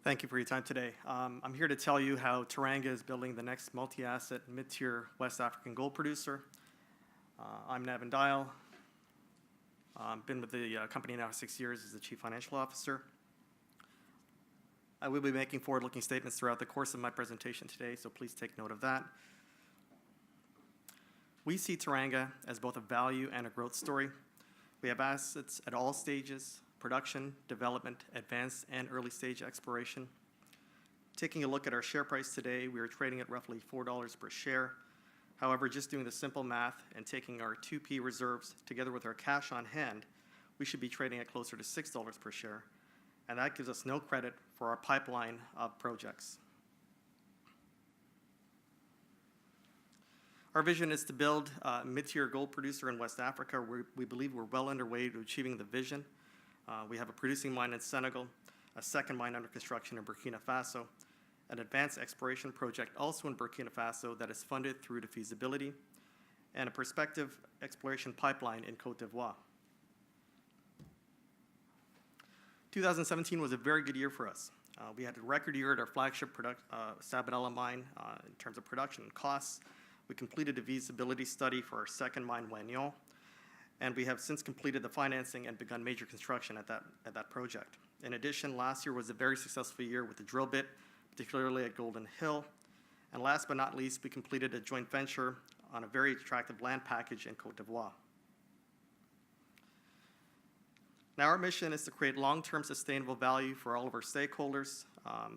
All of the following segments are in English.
Thank you for your time today. I'm here to tell you how Teranga is building the next multi-asset mid-tier West African gold producer. I'm Navin Dial. I've been with the company now 6 years as the Chief Financial Officer. I will be making forward-looking statements throughout the course of my presentation today, so please take note of that. We see Teranga as both a value and a growth story. We have assets at all stages: production, development, advanced and early stage exploration. Taking a look at our share price today, we are trading at roughly $4 per share. However, just doing the simple math and taking our 2P reserves together with our cash on hand, we should be trading at closer to $6 per share. And that gives us no credit for our pipeline of projects. Our vision is to build a mid-tier gold producer in West Africa. We believe we're well underway to achieving the vision. We have a producing mine in Senegal, a second mine under construction in Burkina Faso, an advanced exploration project also in Burkina Faso that is funded through to feasibility, and a prospective exploration pipeline in Côte d'Ivoire. 2017 was a very good year for us. We had a record year at our flagship Sabodala mine in terms of production and costs. We completed a feasibility study for our second mine, Wahgnion, and we have since completed the financing and begun major construction at that project. In addition, last year was a very successful year with the drill bit, particularly at Golden Hill. And last but not least, we completed a joint venture on a very attractive land package in Côte d'Ivoire. Now, our mission is to create long-term sustainable value for all of our stakeholders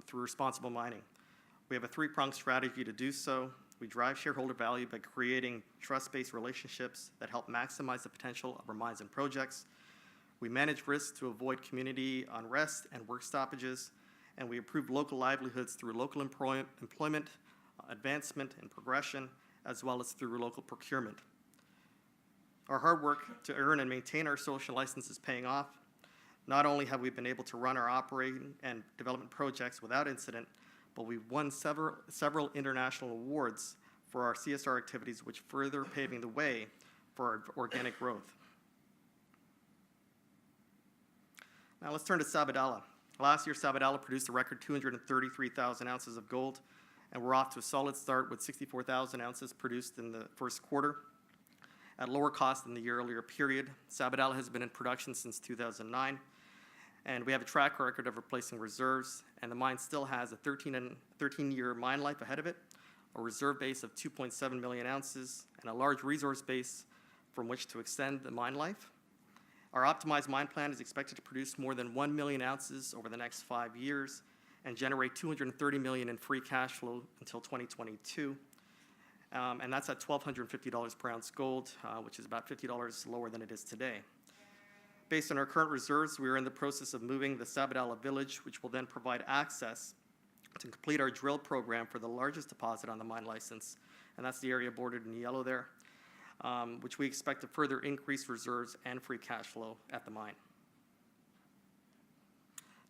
through responsible mining. We have a three-pronged strategy to do so. We drive shareholder value by creating trust-based relationships that help maximize the potential of our mines and projects. We manage risks to avoid community unrest and work stoppages, and we improve local livelihoods through local employment, advancement, and progression, as well as through local procurement. Our hard work to earn and maintain our social license is paying off. Not only have we been able to run our operating and development projects without incident, but we've won several international awards for our CSR activities, which further paving the way for our organic growth. Now let's turn to Sabodala. Last year, Sabodala produced a record 233,000 ounces of gold, and we're off to a solid start with 64,000 ounces produced in the first quarter. At lower cost than the year earlier period, Sabodala has been in production since 2009. And we have a track record of replacing reserves, and the mine still has a 13-year mine life ahead of it, a reserve base of 2.7 million ounces, and a large resource base from which to extend the mine life. Our optimized mine plan is expected to produce more than 1 million ounces over the next 5 years and generate $230 million in free cash flow until 2022. And that's at $1,250 per ounce gold, which is about $50 lower than it is today. Based on our current reserves, we are in the process of moving the Sabodala village, which will then provide access to complete our drill program for the largest deposit on the mine license, and that's the area bordered in yellow there, which we expect to further increase reserves and free cash flow at the mine.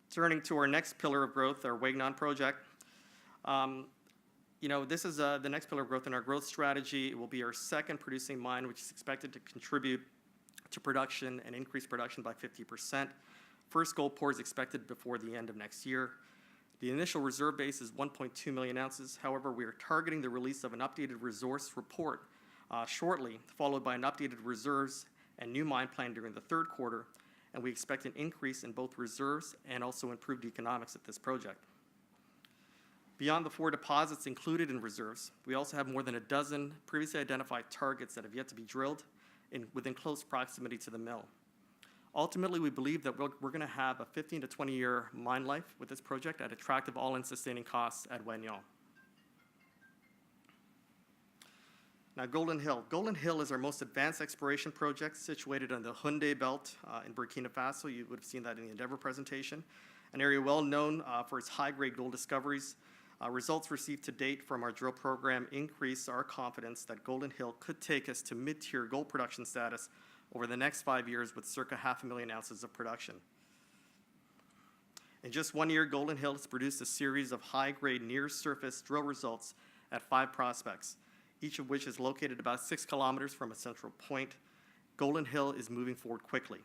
Turning to our next pillar of growth, our Wahgnion project. This is the next pillar of growth in our growth strategy. It will be our second producing mine, which is expected to contribute to production and increase production by 50%. First gold pour is expected before the end of next year. The initial reserve base is 1.2 million ounces. However, we are targeting the release of an updated resource report shortly, followed by an updated reserves and new mine plan during the third quarter, and we expect an increase in both reserves and also improved economics at this project. Beyond the 4 deposits included in reserves, we also have more than a dozen previously identified targets that have yet to be drilled within close proximity to the mill. Ultimately, we believe that we're going to have a 15 to 20-year mine life with this project at attractive all-in sustaining costs at Wahgnion. Now, Golden Hill. Golden Hill is our most advanced exploration project situated on the Houndé Belt in Burkina Faso. You would have seen that in the Endeavour presentation. An area well known for its high-grade gold discoveries. Results received to date from our drill program increase our confidence that Golden Hill could take us to mid-tier gold production status over the next 5 years with circa 500,000 ounces of production. In just 1 year, Golden Hill has produced a series of high-grade near-surface drill results at 5 prospects, each of which is located about 6 kilometers from a central point. Golden Hill is moving forward quickly.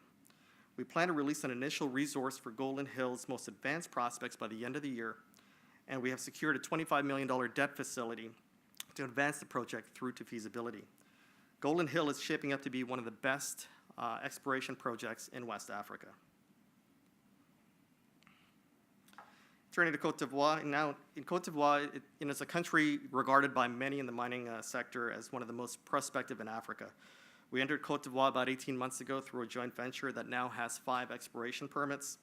We plan to release an initial resource for Golden Hill's most advanced prospects by the end of the year, and we have secured a $25 million debt facility to advance the project through to feasibility. Golden Hill is shaping up to be one of the best exploration projects in West Africa. Turning to Côte d'Ivoire, now in Côte d'Ivoire, it's a country regarded by many in the mining sector as one of the most prospective in Africa. We entered Côte d'Ivoire about 18 months ago through a joint venture that now has 5 exploration permits.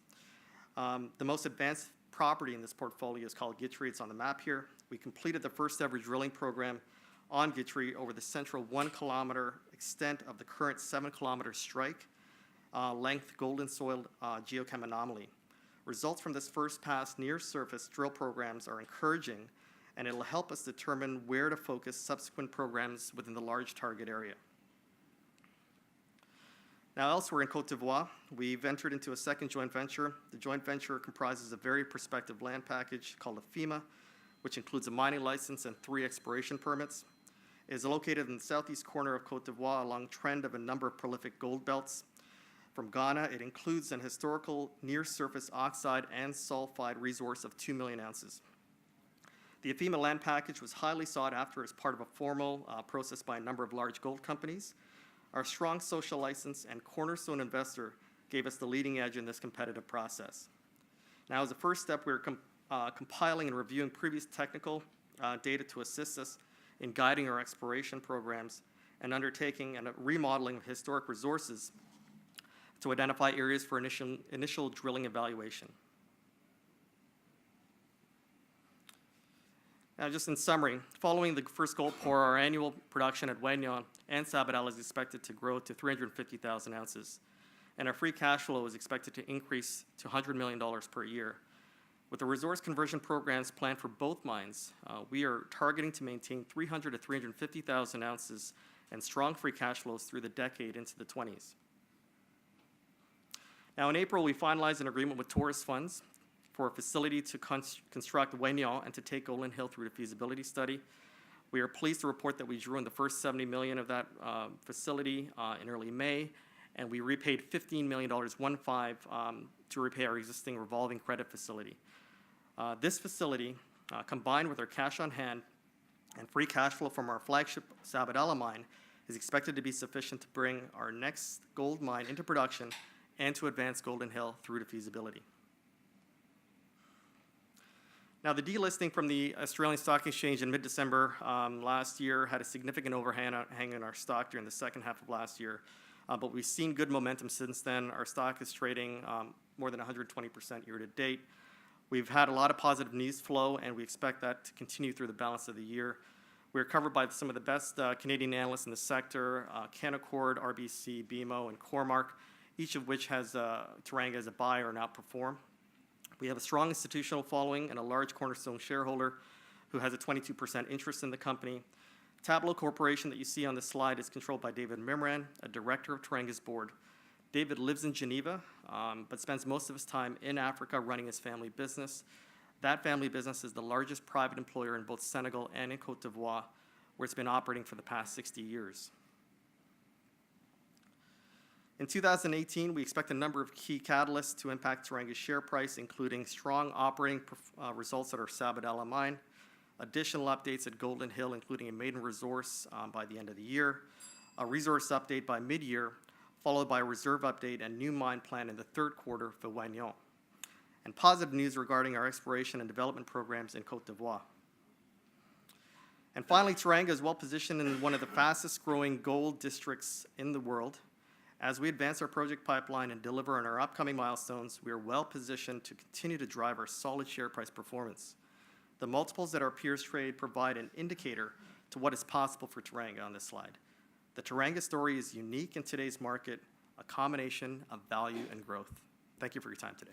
The most advanced property in this portfolio is called Guitry. It's on the map here. We completed the first ever drilling program on Guitry over the central 1 kilometer extent of the current 7 kilometer strike length golden soil geochem anomaly. Results from this first pass near surface drill programs are encouraging, and it'll help us determine where to focus subsequent programs within the large target area. Now, elsewhere in Côte d'Ivoire, we've entered into a second joint venture. The joint venture comprises a very prospective land package called a FEMA, which includes a mining license and 3 exploration permits. It is located in the southeast corner of Côte d'Ivoire along trend of a number of prolific gold belts. From Ghana, it includes an historical near-surface oxide and sulfide resource of 2 million ounces. The FEMA land package was highly sought after as part of a formal process by a number of large gold companies. Our strong social license and cornerstone investor gave us the leading edge in this competitive process. Now, as a first step, we're compiling and reviewing previous technical data to assist us in guiding our exploration programs and undertaking a remodeling of historic resources to identify areas for initial drilling evaluation. Now, just in summary, following the first gold pour, our annual production at Wahgnion and Sabodala is expected to grow to 350,000 ounces, and our free cash flow is expected to increase to $100 million per year. With the resource conversion programs planned for both mines, we are targeting to maintain 300 to 350,000 ounces and strong free cash flows through the decade into the 20s. Now, in April, we finalized an agreement with Taurus Funds for a facility to construct Wahgnion and to take Golden Hill through the feasibility study. We are pleased to report that we drew in the first $70 million of that facility in early May, and we repaid $15 million, to repay our existing revolving credit facility. This facility, combined with our cash on hand and free cash flow from our flagship Sabodala mine, is expected to be sufficient to bring our next gold mine into production and to advance Golden Hill through to feasibility. Now, the delisting from the Australian Stock Exchange in mid-December last year had a significant overhang on our stock during the second half of last year, but we've seen good momentum since then. Our stock is trading more than 120% year to date. We've had a lot of positive news flow, and we expect that to continue through the balance of the year. We're covered by some of the best Canadian analysts in the sector, Canaccord, RBC, BMO, and Cormark, each of which has Teranga as a buy or an outperform. We have a strong institutional following and a large cornerstone shareholder who has a 22% interest in the company. Tableau Corporation that you see on this slide is controlled by David Mimran, a director of Teranga's board. David lives in Geneva, but spends most of his time in Africa running his family business. That family business is the largest private employer in both Senegal and in Côte d'Ivoire, where it's been operating for the past 60 years. In 2018, we expect a number of key catalysts to impact Teranga's share price, including strong operating results at our Sabodala mine, additional updates at Golden Hill, including a maiden resource by the end of the year, a resource update by mid-year, followed by a reserve update and new mine plan in the third quarter for Wahgnion, and positive news regarding our exploration and development programs in Côte d'Ivoire. And finally, Teranga is well positioned in one of the fastest growing gold districts in the world. As we advance our project pipeline and deliver on our upcoming milestones, we are well positioned to continue to drive our solid share price performance. The multiples that our peers trade provide an indicator to what is possible for Teranga on this slide. The Teranga story is unique in today's market, a combination of value and growth. Thank you for your time today.